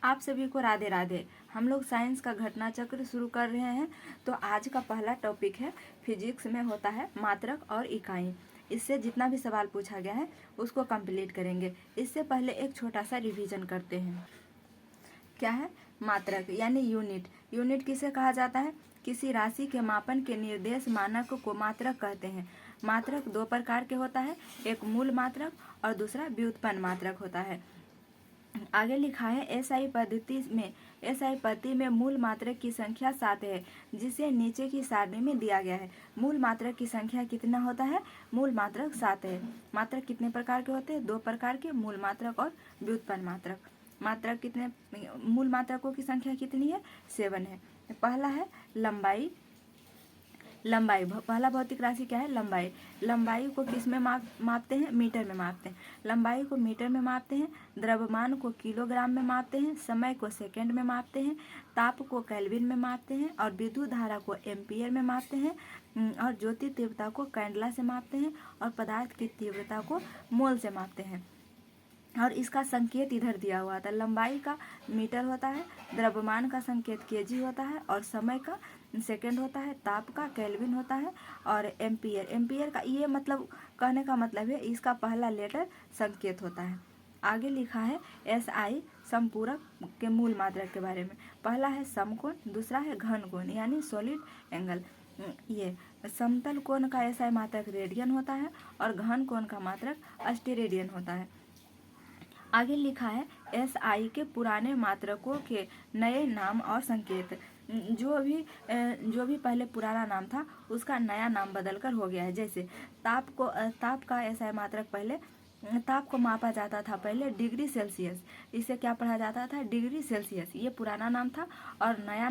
आप सभी को राधे राधे। हम लोग साइंस का घटना चक्र शुरू कर रहे हैं। तो आज का पहला टॉपिक है फिजिक्स में होता है मात्रक और इकाई। इससे जितना भी सवाल पूछा गया है उसको कंप्लीट करेंगे। इससे पहले एक छोटा सा रिवीजन करते हैं। क्या है मात्रक यानी यूनिट। यूनिट किसे कहा जाता है? किसी राशि के मापन के निर्देश मानक को मात्रक कहते हैं। मात्रक दो प्रकार के होता है, एक मूल मात्रक और दूसरा व्युत्पन्न मात्रक होता है। आगे लिखा है एसआई पद्धति में मूल मात्रक की संख्या 7 है, जिसे नीचे की सारणी में दिया गया है। मूल मात्रक की संख्या कितना होता है? मूल मात्रक 7 है। मात्रक कितने प्रकार के होते हैं? दो प्रकार के, मूल मात्रक और व्युत्पन्न मात्रक। मात्रक कितने, मूल मात्रकों की संख्या कितनी है? 7 है। पहला है लंबाई। पहला भौतिक राशि क्या है? लंबाई। लंबाई को किस में मापते हैं? मीटर में मापते हैं। लंबाई को मीटर में मापते हैं। द्रव्यमान को किलोग्राम में मापते हैं। समय को सेकंड में मापते हैं। ताप को केल्विन में मापते हैं और विद्युत धारा को एम्पियर में मापते हैं। और ज्योति तीव्रता को कैंडला से मापते हैं और पदार्थ की तीव्रता को मोल से मापते हैं। और इसका संकेत इधर दिया हुआ था। लंबाई का मीटर होता है, द्रव्यमान का संकेत केजी होता है और समय का सेकंड होता है, ताप का केल्विन होता है और एम्पियर का ये मतलब कहने का मतलब है इसका पहला लेटर संकेत होता है। आगे लिखा है एसआई समपूरक के मूल मात्रक के बारे में। पहला है समकोण, दूसरा है घन कोण यानी सॉलिड एंगल। ये समतल कोण का एसआई मात्रक रेडियन होता है और घन कोण का मात्रक अस्टेरेडियन होता है। आगे लिखा है एसआई के पुराने मात्रकों के नए नाम और संकेत। जो भी पहले पुराना नाम था उसका नया नाम बदलकर हो गया है। जैसे ताप का एसआई मात्रक पहले, ताप को मापा जाता था पहले डिग्री सेल्सियस। इसे क्या पढ़ा जाता था? Degree Celsius. ये पुराना नाम था और नया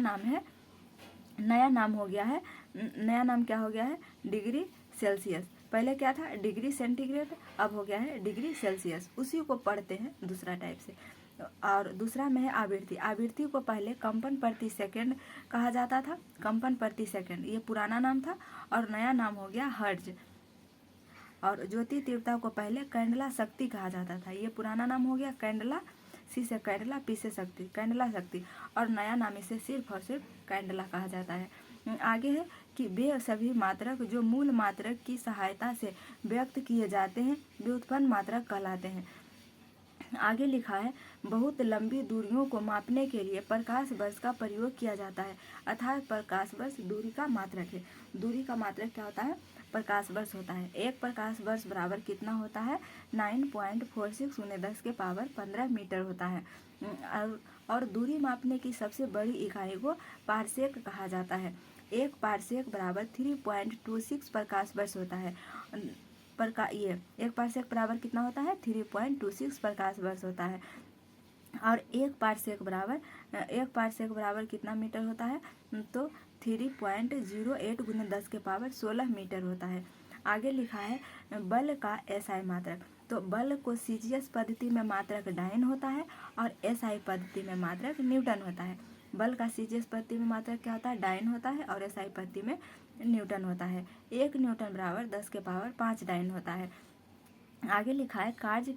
नाम हो गया है। नया नाम क्या हो गया है? Degree Celsius. पहले क्या था? डिग्री सेंटीग्रेड, अब हो गया है डिग्री सेल्सियस। उसी को पढ़ते हैं दूसरा टाइप से। और दूसरा में है आवृत्ति। आवृत्ति को पहले कंपन प्रति सेकंड कहा जाता था। कंपन प्रति सेकंड ये पुराना नाम था और नया नाम हो गया हर्ट्ज। और ज्योति तीव्रता को पहले कैंडला शक्ति कहा जाता था। ये पुराना नाम हो गया कैंडला, सी से कैंडला, पी से शक्ति, कैंडला शक्ति। और नया नाम इसे सिर्फ और सिर्फ कैंडला कहा जाता है। आगे है कि वे सभी मात्रक जो मूल मात्रक की सहायता से व्यक्त किए जाते हैं व्युत्पन्न मात्रक कहलाते हैं। आगे लिखा है बहुत लंबी दूरियों को मापने के लिए प्रकाश वर्ष का प्रयोग किया जाता है, अर्थात प्रकाश वर्ष दूरी का मात्रक है। दूरी का मात्रक क्या होता है? प्रकाश वर्ष होता है। एक प्रकाश वर्ष बराबर कितना होता है? 9.46 × 10⁻15 मीटर होता है। और दूरी मापने की सबसे बड़ी इकाई को पारसेक कहा जाता है। एक पारसेक बराबर 3.26 प्रकाश वर्ष होता है। एक पारसेक बराबर कितना होता है? 3.26 प्रकाश वर्ष होता है। और एक पारसेक बराबर कितना मीटर होता है? तो 3.08 × 10⁻16 मीटर होता है। आगे लिखा है बल का एसआई मात्रक। तो बल को सीजीएस पद्धति में मात्रक डाइन होता है और एसआई पद्धति में मात्रक न्यूटन होता है। बल का सीजीएस पद्धति में मात्रक क्या होता है? डाइन होता है और एसआई पद्धति में न्यूटन होता है। 1 न्यूटन बराबर 10⁵ डाइन होता है। आगे लिखा है कार्य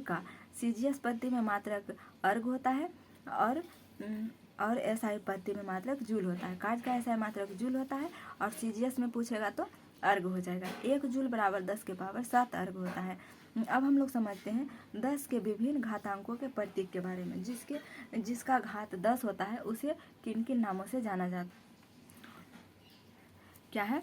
का सीजीएस पद्धति में मात्रक अर्ग होता है और एसआई पद्धति में मात्रक जूल होता है। कार्य का एसआई मात्रक जूल होता है और सीजीएस में पूछेगा तो अर्ग हो जाएगा। 1 जूल बराबर 10⁻7 अर्ग होता है। अब हम लोग समझते हैं 10 के विभिन्न घातांकों के प्रतीक के बारे में। जिसका घात 10 होता है उसे किन किन नामों से जाना जाता? क्या है?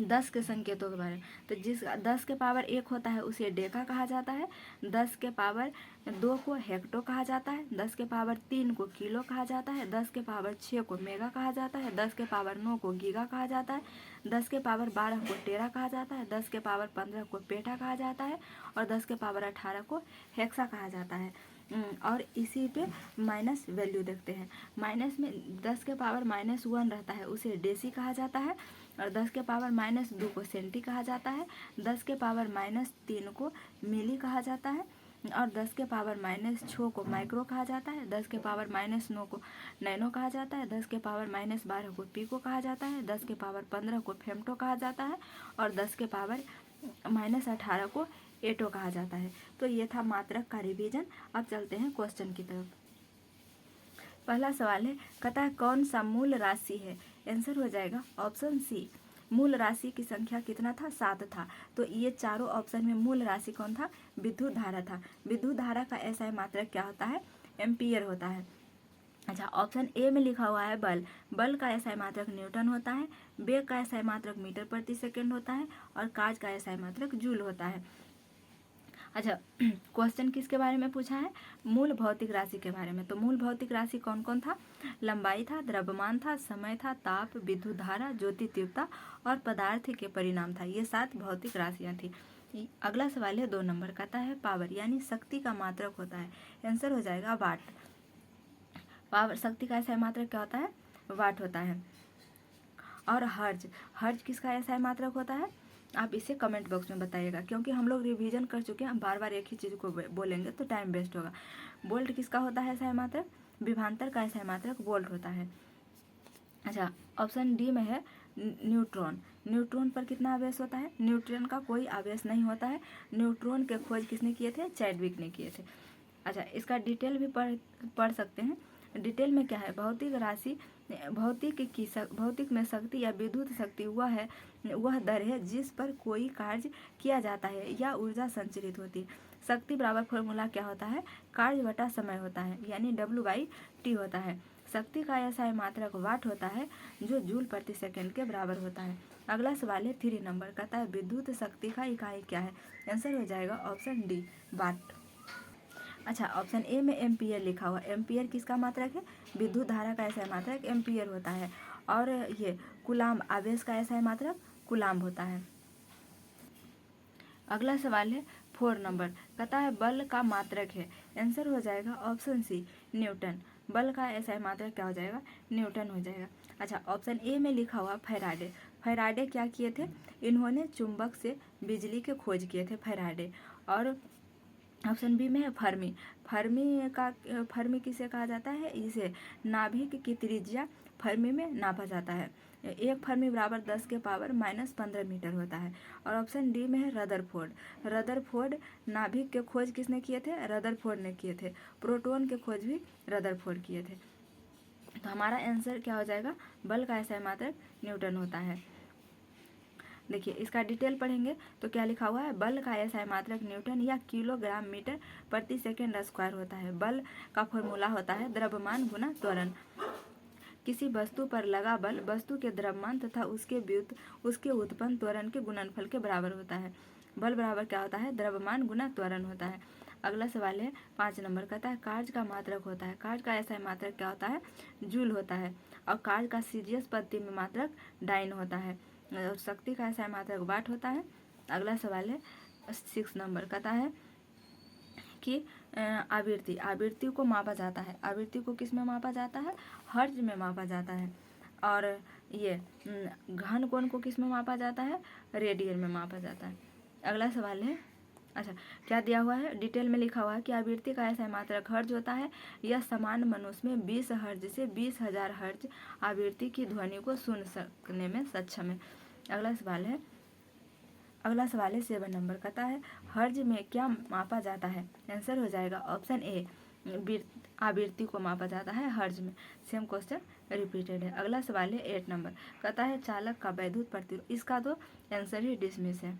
10 के संकेतों के बारे में। तो जिस 10 के पावर 1 होता है उसे डेका कहा जाता है। 10 के पावर 2 को हेक्टो कहा जाता है। 10 के पावर 3 को किलो कहा जाता है। 10 के पावर 6 को मेगा कहा जाता है। 10 के पावर 9 को गीगा कहा जाता है। 10 के पावर 12 को टेरा कहा जाता है। 10 के पावर 15 को पेटा कहा जाता है और 10 के पावर 18 को हेक्सा कहा जाता है। और इसी पे माइनस वैल्यू देखते हैं। माइनस में 10 के पावर -1 रहता है उसे डेसी कहा जाता है और 10 के पावर -2 को सेंटी कहा जाता है। 10 के पावर -3 को मिली कहा जाता है और 10 के पावर -6 को माइक्रो कहा जाता है। 10 के पावर -9 को नैनो कहा जाता है। 10 के पावर -12 को पिको कहा जाता है। 10 के पावर 15 को फेम्टो कहा जाता है और 10 के पावर -18 को एटो कहा जाता है। तो ये था मात्रक का रिवीजन। अब चलते हैं क्वेश्चन की तरफ। पहला सवाल है, कहता है कौन सा मूल राशि है? आंसर हो जाएगा ऑप्शन सी। मूल राशि की संख्या कितना था? 7 था। तो ये चारों ऑप्शन में मूल राशि कौन था? विद्युत धारा था। विद्युत धारा का ऐसा मात्रक क्या होता है? एम्पियर होता है। अच्छा, ऑप्शन ए में लिखा हुआ है बल। बल का ऐसा मात्रक न्यूटन होता है। वेग का ऐसा मात्रक मीटर प्रति सेकंड होता है। और काज का ऐसा मात्रक जूल होता है। अच्छा, क्वेश्चन किसके बारे में पूछा है? मूल भौतिक राशि के बारे में। तो मूल भौतिक राशि कौन कौन था? लंबाई था, द्रव्यमान था, समय था, ताप, विद्युत धारा, ज्योति तीव्रता और पदार्थ के परिणाम था। ये 7 भौतिक राशियां थी। अगला सवाल है 2 नंबर, कहता है पावर यानी शक्ति का मात्रक होता है। आंसर हो जाएगा वाट। पावर शक्ति का ऐसा मात्रक क्या होता है? वाट होता है। और हर्ज, हर्ज किसका ऐसा मात्रक होता है? आप इसे कमेंट बॉक्स में बताइएगा, क्योंकि हम लोग रिवीजन कर चुके हैं, बार बार एक ही चीज़ को बोलेंगे तो टाइम वेस्ट होगा। वोल्ट किसका होता है ऐसा मात्रक? विभवांतर का ऐसा मात्रक वोल्ट होता है। अच्छा, ऑप्शन डी में है न्यूट्रॉन। न्यूट्रॉन पर कितना आवेश होता है? न्यूट्रॉन का कोई आवेश नहीं होता है। न्यूट्रॉन के खोज किसने किए थे? चैडविक ने किए थे। अच्छा, इसका डिटेल भी पढ़ सकते हैं। डिटेल में क्या है? भौतिक राशि, भौतिक में शक्ति या विद्युत शक्ति वह दर है जिस पर कोई कार्य किया जाता है या ऊर्जा संचरित होती है। शक्ति बराबर फॉर्मूला क्या होता है? कार्य बटा समय होता है, यानी W/T होता है। शक्ति का ऐसा मात्रक वाट होता है जो जूल प्रति सेकंड के बराबर होता है। अगला सवाल है 3 नंबर, कहता है विद्युत शक्ति का इकाई क्या है? आंसर हो जाएगा ऑप्शन डी, वाट। अच्छा, ऑप्शन ए में एम्पियर लिखा हुआ। एम्पियर किसका मात्रक है? विद्युत धारा का ऐसा मात्रक एम्पियर होता है। और ये कूलाम्ब, आवेश का ऐसा मात्रक कूलाम्ब होता है। अगला सवाल है 4 नंबर, कहता है बल का मात्रक है। आंसर हो जाएगा ऑप्शन सी, न्यूटन। बल का ऐसा मात्रक क्या हो जाएगा? न्यूटन हो जाएगा। अच्छा, ऑप्शन ए में लिखा हुआ फैराडे। फैराडे क्या किए थे? इन्होंने चुंबक से बिजली के खोज किए थे, फैराडे। और ऑप्शन बी में है फर्मी। फर्मी किसे कहा जाता है? इसे नाभिक की त्रिज्या फर्मी में नापा जाता है। 1 फर्मी बराबर 10 के पावर -15 मीटर होता है। और ऑप्शन डी में है रदरफोर्ड। रदरफोर्ड नाभिक के खोज किसने किए थे? रदरफोर्ड ने किए थे। प्रोटॉन के खोज भी रदरफोर्ड किए थे। तो हमारा आंसर क्या हो जाएगा? बल का ऐसा मात्रक न्यूटन होता है। देखिए, इसका डिटेल पढ़ेंगे तो क्या लिखा हुआ है? बल का ऐसा मात्रक न्यूटन या किलोग्राम मीटर प्रति सेकंड स्क्वायर होता है। बल का फॉर्मूला होता है द्रव्यमान गुना त्वरण। किसी वस्तु पर लगा बल वस्तु के द्रव्यमान तथा उसके उत्पन्न त्वरण के गुणनफल के बराबर होता है। बल बराबर क्या होता है? द्रव्यमान गुना त्वरण होता है। अगला सवाल है 5 नंबर, कहता है कार्य का मात्रक होता है। कार्य का ऐसा मात्रक क्या होता है? जूल होता है। और कार्य का सीजीएस पद्धति में मात्रक डाइन होता है। और शक्ति का ऐसा मात्रक वाट होता है। अगला सवाल है 6 नंबर, कहता है कि आवृत्ति को मापा जाता है। आवृत्ति को किस में मापा जाता है? हर्ज में मापा जाता है। और ये घन कोण को किस में मापा जाता है? रेडियन में मापा जाता है। अगला सवाल है, अच्छा क्या दिया हुआ है? डिटेल में लिखा हुआ है कि आवृत्ति का ऐसा मात्रक हर्ज होता है। यह समान मनुष्य में 20 हर्ज से 20,000 हर्ज आवृत्ति की ध्वनि को सुन सकने में सक्षम है। अगला सवाल है 7 नंबर, कहता है हर्ज में क्या मापा जाता है? आंसर हो जाएगा ऑप्शन ए, आवृत्ति को मापा जाता है हर्ज में। सेम क्वेश्चन रिपीटेड है। अगला सवाल है 8 नंबर, कहता है चालक का वैद्युत प्रतिरोध। इसका तो आंसर ही डिसमिस है।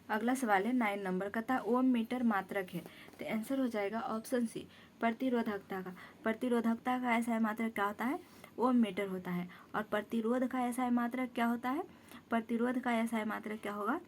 अगला सवाल है 9 नंबर, कहता है ओम मीटर मात्रक है। तो आंसर हो जाएगा ऑप्शन सी, प्रतिरोधकता का। प्रतिरोधकता का ऐसा मात्रक क्या होता है? ओम मीटर होता है। और प्रतिरोध का ऐसा मात्रक क्या होता है? प्रतिरोध का ऐसा मात्रक क्या होगा?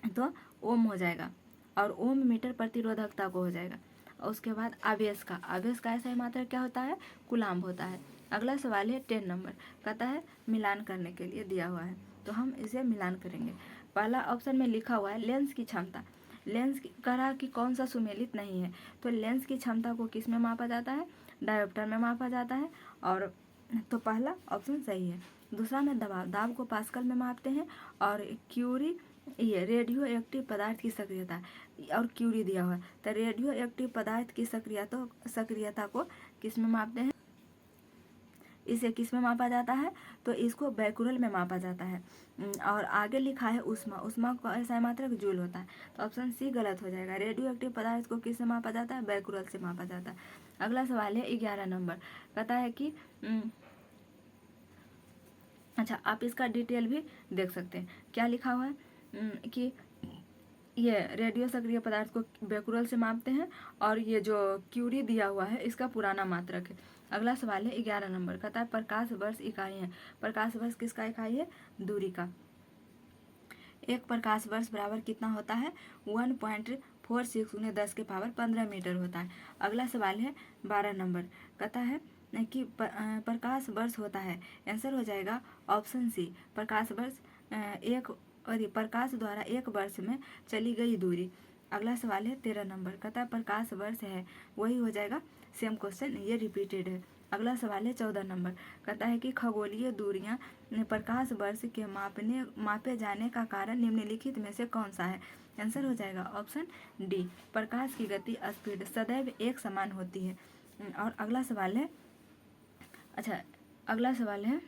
तो ओम हो जाएगा। और ओम मीटर प्रतिरोधकता को हो जाएगा। और उसके बाद आवेश का ऐसा मात्रक क्या होता है? कूलाम्ब होता है। अगला सवाल है 10 नंबर, कहता है मिलान करने के लिए दिया हुआ है, तो हम इसे मिलान करेंगे। पहला ऑप्शन में लिखा हुआ है लेंस की क्षमता। लेंस कह रहा कि कौन सा सुमेलित नहीं है, तो लेंस की क्षमता को किस में मापा जाता है? डायोप्टर में मापा जाता है। और तो पहला ऑप्शन सही है। दूसरा में दाब को पास्कल में मापते हैं। और क्यूरी, ये रेडियो एक्टिव पदार्थ की सक्रियता, और क्यूरी दिया हुआ है, तो रेडियो एक्टिव पदार्थ की सक्रियता को किस में मापते हैं? इसे किस में मापा जाता है, तो इसको बैकुरल में मापा जाता है। और आगे लिखा है उष्मा, उष्मा का ऐसा मात्रक जूल होता है, तो ऑप्शन सी गलत हो जाएगा। रेडियो एक्टिव पदार्थ को किस से मापा जाता है, बैकुरल से मापा जाता है। अगला सवाल है 11 नंबर, कहता है कि अच्छा, आप इसका डिटेल भी देख सकते हैं। क्या लिखा हुआ है कि ये रेडियो सक्रिय पदार्थ को बैकुरल से मापते हैं, और ये जो क्यूरी दिया हुआ है इसका पुराना मात्रक है। अगला सवाल है 11 नंबर, कहता है प्रकाश वर्ष इकाई है। प्रकाश वर्ष किसका इकाई है, दूरी का। एक प्रकाश वर्ष बराबर कितना होता है, 1.46 × 10⁻15 मीटर होता है। अगला सवाल है 12 नंबर, कहता है कि प्रकाश वर्ष होता है, आंसर हो जाएगा ऑप्शन सी, प्रकाश वर्ष प्रकाश द्वारा एक वर्ष में चली गई दूरी। अगला सवाल है 13 नंबर, कहता है प्रकाश वर्ष है, वही हो जाएगा, सेम क्वेश्चन, ये रिपीटेड है। अगला सवाल है 14 नंबर, कहता है कि खगोलीय दूरियां प्रकाश वर्ष के मापे जाने का कारण निम्नलिखित में से कौन सा है, आंसर हो जाएगा ऑप्शन डी, प्रकाश की गति स्पीड सदैव एक समान होती है। और अगला सवाल है, अच्छा अगला सवाल है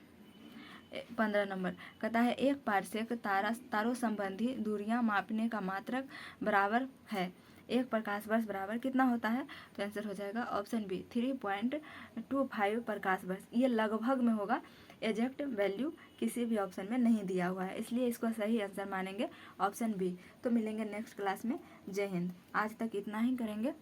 15 नंबर, कहता है एक पारसेक तारों संबंधी दूरियां मापने का मात्रक बराबर है, एक प्रकाश वर्ष बराबर कितना होता है, तो आंसर हो जाएगा ऑप्शन बी, 3.25 प्रकाश वर्ष। ये लगभग में होगा, एग्जैक्ट वैल्यू किसी भी ऑप्शन में नहीं दिया हुआ है, इसलिए इसको सही आंसर मानेंगे ऑप्शन बी। तो मिलेंगे नेक्स्ट क्लास में। जय हिंद। आज तक इतना ही करेंगे।